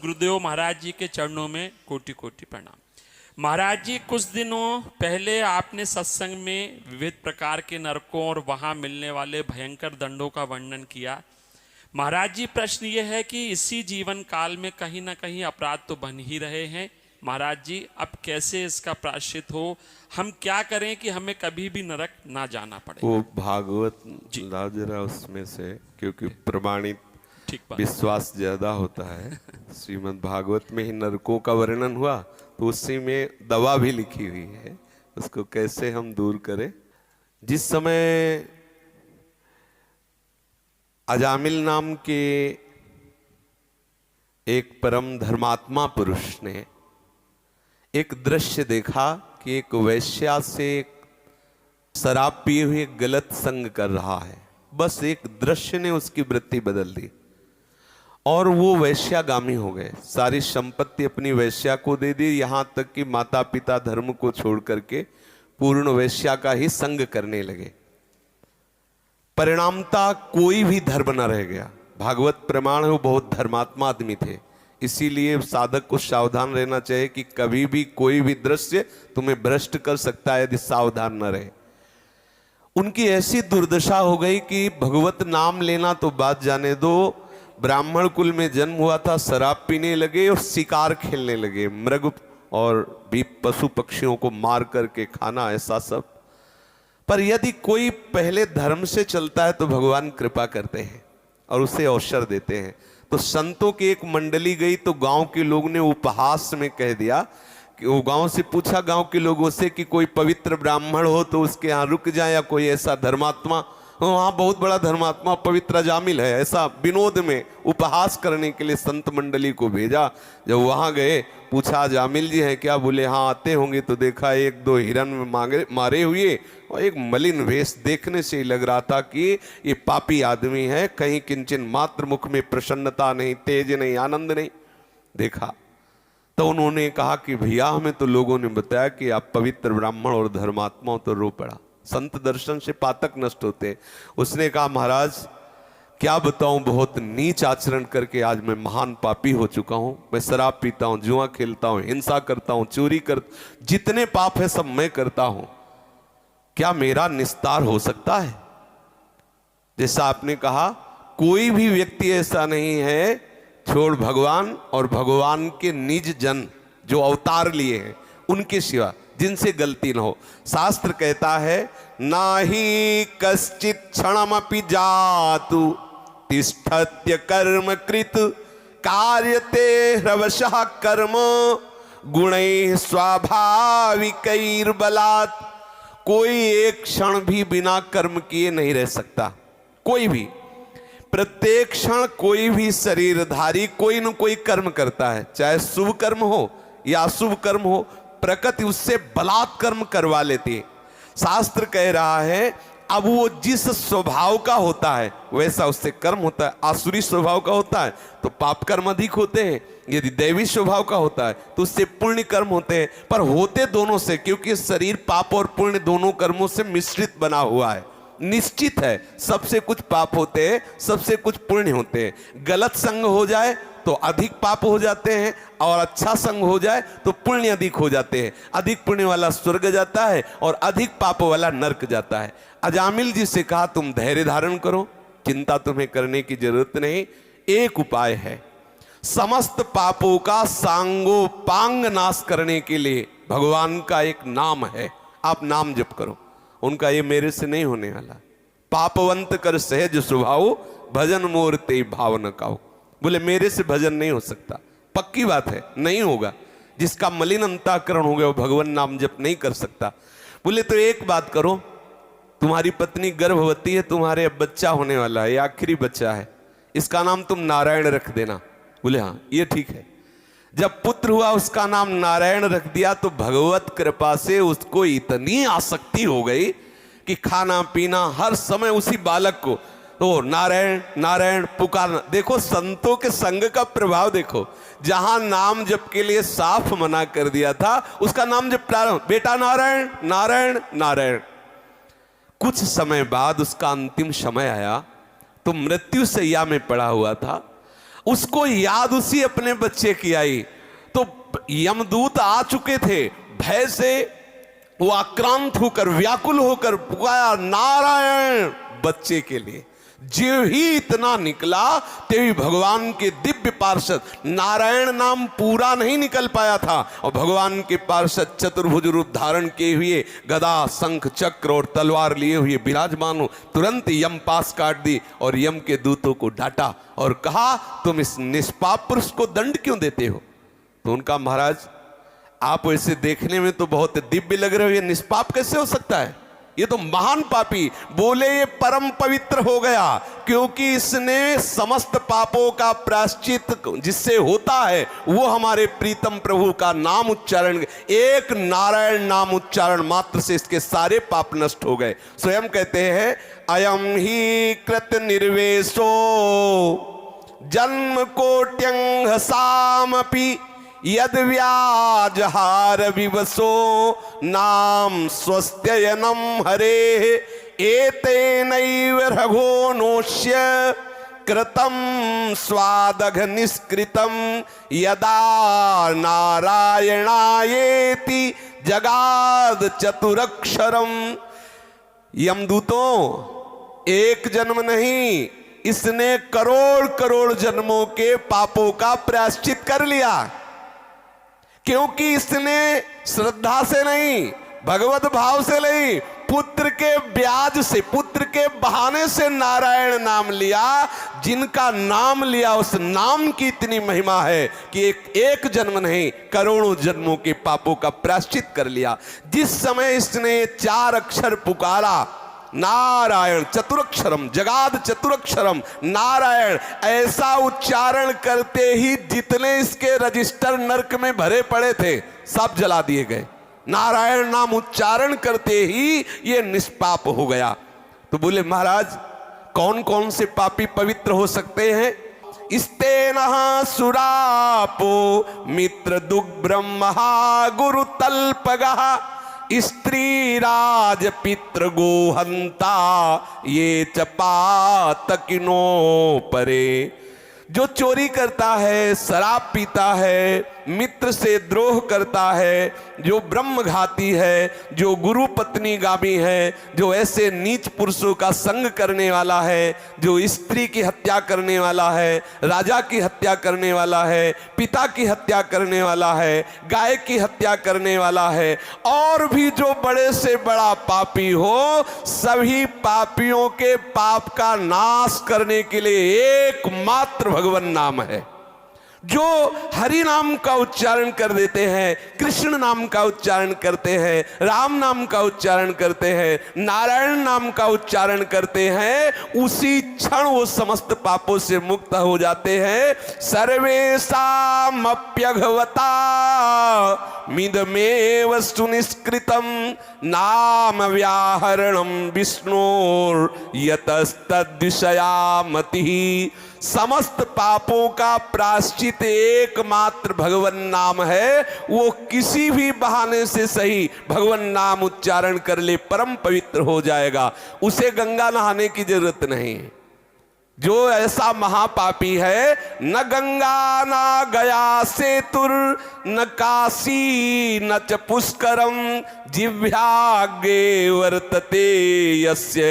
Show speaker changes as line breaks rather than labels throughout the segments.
गुरुदेव महाराज जी के चरणों में कोटि कोटि प्रणाम। महाराज जी, कुछ दिनों पहले आपने सत्संग में विविध प्रकार के नरकों और वहां मिलने वाले भयंकर दंडों का वर्णन किया। महाराज जी, प्रश्न ये है कि इसी जीवन काल में कहीं ना कहीं अपराध तो बन ही रहे हैं। महाराज जी, अब कैसे इसका प्रायश्चित हो? हम क्या करें कि हमें कभी भी नरक ना जाना पड़े?
वो भागवत ला जरा उसमें से, क्योंकि प्रमाणित विश्वास ज्यादा होता है। श्रीमद् भागवत में ही नरकों का वर्णन हुआ, तो उसी में दवा भी लिखी हुई है, उसको कैसे हम दूर करें। जिस समय अजामिल नाम के एक परम धर्मात्मा पुरुष ने एक दृश्य देखा कि एक वैश्या से शराब पिए हुए गलत संग कर रहा है, बस एक दृश्य ने उसकी वृत्ति बदल दी और वो वैश्यागामी हो गए। सारी संपत्ति अपनी वैश्या को दे दी, यहां तक कि माता पिता धर्म को छोड़ करके पूर्ण वैश्या का ही संग करने लगे। परिणामता कोई भी धर्म न रह गया। भागवत प्रमाण है, वो बहुत धर्मात्मा आदमी थे, इसीलिए साधक को सावधान रहना चाहिए कि कभी भी कोई भी दृश्य तुम्हें भ्रष्ट कर सकता है यदि सावधान न रहे। उनकी ऐसी दुर्दशा हो गई कि भगवत नाम लेना तो बात जाने दो, ब्राह्मण कुल में जन्म हुआ था, शराब पीने लगे और शिकार खेलने लगे, मृग और भी पशु पक्षियों को मार करके खाना, ऐसा सब। पर यदि कोई पहले धर्म से चलता है तो भगवान कृपा करते हैं और उसे अवसर देते हैं। तो संतों की एक मंडली गई तो गांव के लोग ने उपहास में कह दिया कि वो गांव से पूछा गांव के लोगों से कि कोई पवित्र ब्राह्मण हो तो उसके यहाँ रुक जाए, या कोई ऐसा धर्मात्मा, वहां बहुत बड़ा धर्मात्मा पवित्र जामिल है, ऐसा विनोद में उपहास करने के लिए संत मंडली को भेजा। जब वहां गए पूछा जामिल जी हैं क्या? बोले हाँ आते होंगे। तो देखा एक दो हिरन मारे हुए और एक मलिन वेश, देखने से ही लग रहा था कि ये पापी आदमी है, कहीं किंचन मात्र मुख में प्रसन्नता नहीं, तेज नहीं, आनंद नहीं। देखा तो उन्होंने कहा कि भैया हमें तो लोगों ने बताया कि आप पवित्र ब्राह्मण और धर्मात्मा, तो रो पड़ा। संत दर्शन से पातक नष्ट होते। उसने कहा महाराज क्या बताऊं, बहुत नीच आचरण करके आज मैं महान पापी हो चुका हूं। मैं शराब पीता हूं, जुआ खेलता हूं, हिंसा करता हूं, चोरी कर, जितने पाप है सब मैं करता हूं। क्या मेरा निस्तार हो सकता है? जैसा आपने कहा, कोई भी व्यक्ति ऐसा नहीं है छोड़ भगवान और भगवान के निज जन जो अवतार लिए हैं उनके सिवा जिनसे गलती न हो। शास्त्र कहता है नाही कश्चित क्षणमपि जातु तिष्ठत्य कर्म कृत कार्यते ह्रवशः कर्म गुणैः स्वाभाविकैर्बलात्। कोई एक क्षण भी बिना कर्म किए नहीं रह सकता, कोई भी। प्रत्येक क्षण कोई भी शरीरधारी कोई न कोई कर्म करता है, चाहे शुभ कर्म हो या अशुभ कर्म हो, प्रकृति उससे बलात् कर्म करवा लेती है। शास्त्र कह रहा है अब वो जिस स्वभाव का होता है वैसा उससे कर्म होता है। आसुरी स्वभाव का होता है तो पाप कर्म अधिक होते हैं, यदि दैवी स्वभाव का होता है तो उससे पुण्य कर्म होते हैं। पर होते दोनों से, क्योंकि शरीर पाप और पुण्य दोनों कर्मों से मिश्रित बना हुआ है। निश्चित है सबसे कुछ पाप होते हैं, सबसे कुछ पुण्य होते हैं। गलत संग हो जाए तो अधिक पाप हो जाते हैं और अच्छा संग हो जाए तो पुण्य अधिक हो जाते हैं। अधिक पुण्य वाला स्वर्ग जाता है और अधिक पाप वाला नरक जाता है। अजामिल जी से कहा तुम धैर्य धारण करो, चिंता तुम्हें करने की जरूरत नहीं। एक उपाय है, समस्त पापों का सांगोपांग नाश करने के लिए भगवान का एक नाम है, आप नाम जप करो। उनका ये मेरे से नहीं होने वाला। पापवंत कर सहज स्वभाव भजन मोर ते भाव न काओ। बोले मेरे से भजन नहीं हो सकता, पक्की बात है नहीं होगा। जिसका मलिन अंतःकरण हो गया वो भगवान नाम जप नहीं कर सकता। बोले तो एक बात करो, तुम्हारी पत्नी गर्भवती है, तुम्हारे अब बच्चा होने वाला है, ये आखिरी बच्चा है, इसका नाम तुम नारायण रख देना। बोले हाँ ये ठीक है। जब पुत्र हुआ उसका नाम नारायण रख दिया तो भगवत कृपा से उसको इतनी आसक्ति हो गई कि खाना पीना हर समय उसी बालक को तो नारायण नारायण पुकारना। देखो संतों के संग का प्रभाव देखो, जहां नाम जप के लिए साफ मना कर दिया था उसका नाम जप प्रारंभ, बेटा नारायण नारायण नारायण। कुछ समय बाद उसका अंतिम समय आया तो मृत्यु सैया में पड़ा हुआ था उसको याद उसी अपने बच्चे की आई। तो यमदूत आ चुके थे, भय से वो आक्रांत होकर व्याकुल होकर पुकारा नारायण बच्चे के लिए। जो ही इतना निकला तेवी भगवान के दिव्य पार्षद, नारायण नाम पूरा नहीं निकल पाया था और भगवान के पार्षद चतुर्भुज रूप धारण किए हुए गदा शंख चक्र और तलवार लिए हुए विराजमान हो, तुरंत यम पास काट दी और यम के दूतों को डांटा और कहा तुम इस निष्पाप पुरुष को दंड क्यों देते हो। तो उनका महाराज आप वैसे देखने में तो बहुत दिव्य लग रहे हो, ये निष्पाप कैसे हो सकता है, ये तो महान पापी। बोले ये परम पवित्र हो गया क्योंकि इसने समस्त पापों का प्रायश्चित जिससे होता है वो हमारे प्रीतम प्रभु का नाम उच्चारण, एक नारायण नाम उच्चारण मात्र से इसके सारे पाप नष्ट हो गए। स्वयं कहते हैं अयम ही कृत निर्वेशो जन्म कोट्यंग सामपि यद व्याजहार विवसो नाम स्वस्त्ययनम हरे एतेनैव रघोनोष्य कृतम स्वादघ निष्कृतम यदा नारायणायेति जगाद चतुरक्षरम। यमदूतों एक जन्म नहीं, इसने करोड़ करोड़ जन्मों के पापों का प्रायश्चित कर लिया क्योंकि इसने श्रद्धा से नहीं, भगवत भाव से नहीं, पुत्र के ब्याज से, पुत्र के बहाने से नारायण नाम लिया। जिनका नाम लिया उस नाम की इतनी महिमा है कि एक जन्म नहीं करोड़ों जन्मों के पापों का प्रायश्चित कर लिया। जिस समय इसने 4 अक्षर पुकारा नारायण चतुरक्षरम जगाद चतुरक्षरम नारायण, ऐसा उच्चारण करते ही जितने इसके रजिस्टर नरक में भरे पड़े थे सब जला दिए गए। नारायण नाम उच्चारण करते ही ये निष्पाप हो गया। तो बोले महाराज कौन कौन से पापी पवित्र हो सकते हैं। इस्तेनः सुरापो मित्र दुग्ब्रह्महा गुरु तल्पगः स्त्री राज पितृ गोहंता ये च पातकिनो परे। जो चोरी करता है, शराब पीता है, मित्र से द्रोह करता है, जो ब्रह्मघाती है, जो गुरु पत्नी गामी है, जो ऐसे नीच पुरुषों का संग करने वाला है, जो स्त्री की हत्या करने वाला है, राजा की हत्या करने वाला है, पिता की हत्या करने वाला है, गाय की हत्या करने वाला है, और भी जो बड़े से बड़ा पापी हो, सभी पापियों के पाप का नाश करने के लिए एकमात्र भगवान नाम है। जो हरि नाम का उच्चारण कर देते हैं, कृष्ण नाम का उच्चारण करते हैं, राम नाम का उच्चारण करते हैं, नारायण नाम का उच्चारण करते हैं, उसी क्षण वो समस्त पापों से मुक्त हो जाते हैं। सर्वेषामप्यघवता मिदमेव सुनिष्कृतम नाम व्याहरणम विष्णोर यतस्तद्विषयामतिः। समस्त पापों का प्रायश्चित एकमात्र भगवान नाम है। वो किसी भी बहाने से सही भगवान नाम उच्चारण कर ले परम पवित्र हो जाएगा, उसे गंगा नहाने की जरूरत नहीं। जो ऐसा महापापी है, न गंगा न गया सेतुर न काशी न च पुष्करम जिह्वाग्रे वर्तते यस्य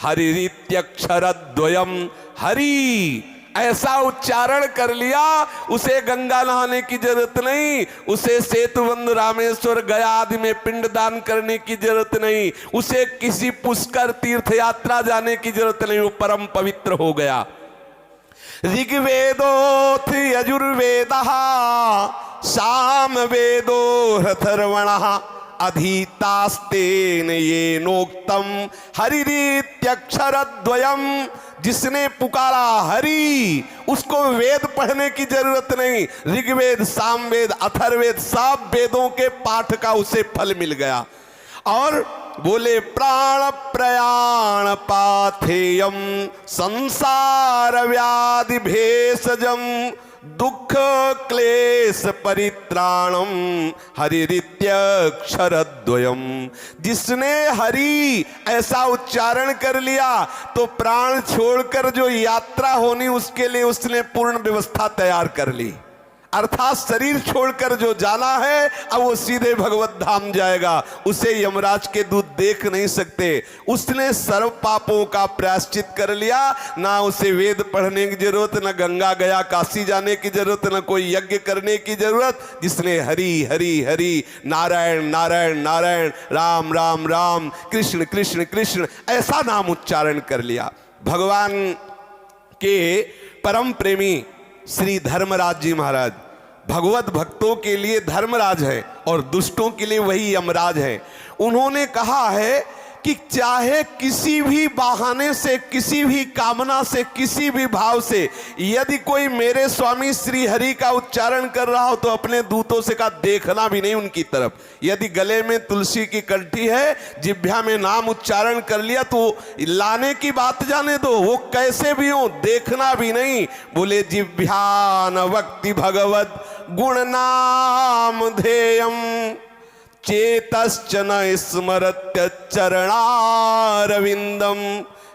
हरिरित्यक्षरद्वयम्। हरि ऐसा उच्चारण कर लिया, उसे गंगा नहाने की जरूरत नहीं, उसे सेतुबंध रामेश्वर गया आदि में पिंडदान करने की जरूरत नहीं, उसे किसी पुष्कर तीर्थ यात्रा जाने की जरूरत नहीं, वो परम पवित्र हो गया। ऋग्वेदोऽथ यजुर्वेदः सामवेदो अथर्वणः अधीतास्तेन येनोक्तम हरिरित्यक्षरद्वयम्। जिसने पुकारा हरि, उसको वेद पढ़ने की जरूरत नहीं, ऋग्वेद सामवेद अथर्ववेद सब वेदों के पाठ का उसे फल मिल गया। और बोले प्राण प्रयाण पाथेयम संसार व्याधि भेषजम दुख क्लेश परित्राणम हरिरित्यक्षरद्वयम। जिसने हरि ऐसा उच्चारण कर लिया तो प्राण छोड़कर जो यात्रा होनी उसके लिए उसने पूर्ण व्यवस्था तैयार कर ली। अर्थात शरीर छोड़कर जो जाना है अब वो सीधे भगवत धाम जाएगा। उसे यमराज के दूत देख नहीं सकते। उसने सर्व पापों का प्रायश्चित कर लिया। ना उसे वेद पढ़ने की जरूरत, ना गंगा गया काशी जाने की जरूरत, ना कोई यज्ञ करने की जरूरत। जिसने हरि हरि हरि नारायण नारायण नारायण राम राम राम कृष्ण कृष्ण कृष्ण ऐसा नाम उच्चारण कर लिया। भगवान के परम प्रेमी श्री धर्मराज जी महाराज भगवत भक्तों के लिए धर्मराज है और दुष्टों के लिए वही यमराज है। उन्होंने कहा है कि चाहे किसी भी बहाने से, किसी भी कामना से, किसी भी भाव से यदि कोई मेरे स्वामी श्री हरि का उच्चारण कर रहा हो तो अपने दूतों से का देखना भी नहीं उनकी तरफ। यदि गले में तुलसी की कंठी है, जिह्वा में नाम उच्चारण कर लिया तो लाने की बात जाने दो, वो कैसे भी हो देखना भी नहीं। बोले जिह्वान वक्ति भगवत गुण नाम ध्येयम चेतश्च न स्मरत्य चरणारविंदम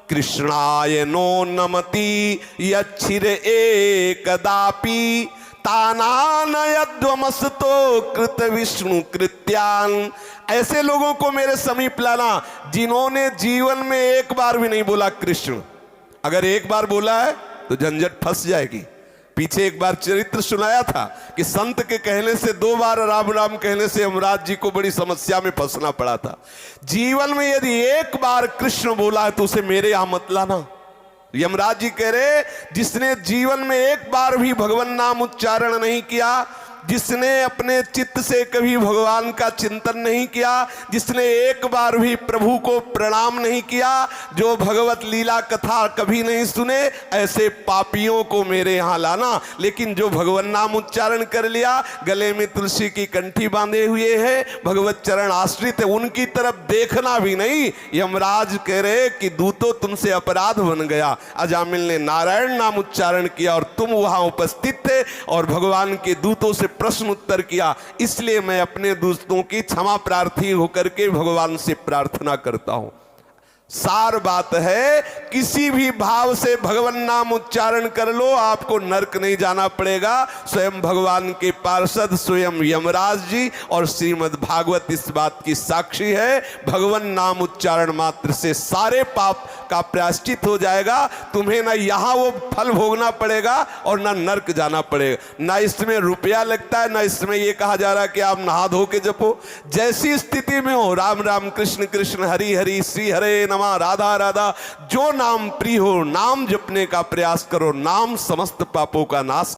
कृष्णाय नो नमति यच्छिर एकदापि तानानयध्वमस्तो कृत विष्णु कृत्यान। ऐसे लोगों को मेरे समीप लाना जिन्होंने जीवन में एक बार भी नहीं बोला कृष्ण। अगर एक बार बोला है तो झंझट फंस जाएगी। पीछे एक बार चरित्र सुनाया था कि संत के कहने से 2 बार राम राम कहने से यमराज जी को बड़ी समस्या में फंसना पड़ा था। जीवन में यदि एक बार कृष्ण बोला है तो उसे मेरे यहां मत लाना। यमराज जी कह रहे जिसने जीवन में एक बार भी भगवान नाम उच्चारण नहीं किया, जिसने अपने चित्त से कभी भगवान का चिंतन नहीं किया, जिसने एक बार भी प्रभु को प्रणाम नहीं किया, जो भगवत लीला कथा कभी नहीं सुने, ऐसे पापियों को मेरे यहाँ लाना। लेकिन जो भगवान नाम उच्चारण कर लिया, गले में तुलसी की कंठी बांधे हुए है, भगवत चरण आश्रित है, उनकी तरफ देखना भी नहीं। यमराज कह रहे कि दूतो तुमसे अपराध बन गया। अजामिल ने नारायण नाम उच्चारण किया और तुम वहां उपस्थित थे और भगवान के दूतों से प्रश्न उत्तर किया, इसलिए मैं अपने दोस्तों की क्षमा प्रार्थी होकर के भगवान से प्रार्थना करता हूं। सार बात है किसी भी भाव से भगवान नाम उच्चारण कर लो, आपको नरक नहीं जाना पड़ेगा। स्वयं भगवान के पार्षद स्वयं यमराज जी और श्रीमद् भागवत इस बात की साक्षी है। भगवान नाम उच्चारण मात्र से सारे पाप का प्रायश्चित हो जाएगा। तुम्हें ना यहाँ वो फल भोगना पड़ेगा और ना नरक जाना पड़ेगा। ना इसमें रुपया लगता है, ना इसमें ये कहा जा रहा है कि आप नहा धो के जपो। जैसी स्थिति में हो राम राम कृष्ण कृष्ण हरि हरि श्री हरे नमः राधा राधा, जो नाम प्रिय हो नाम जपने का प्रयास करो। नाम समस्त पापों का नाश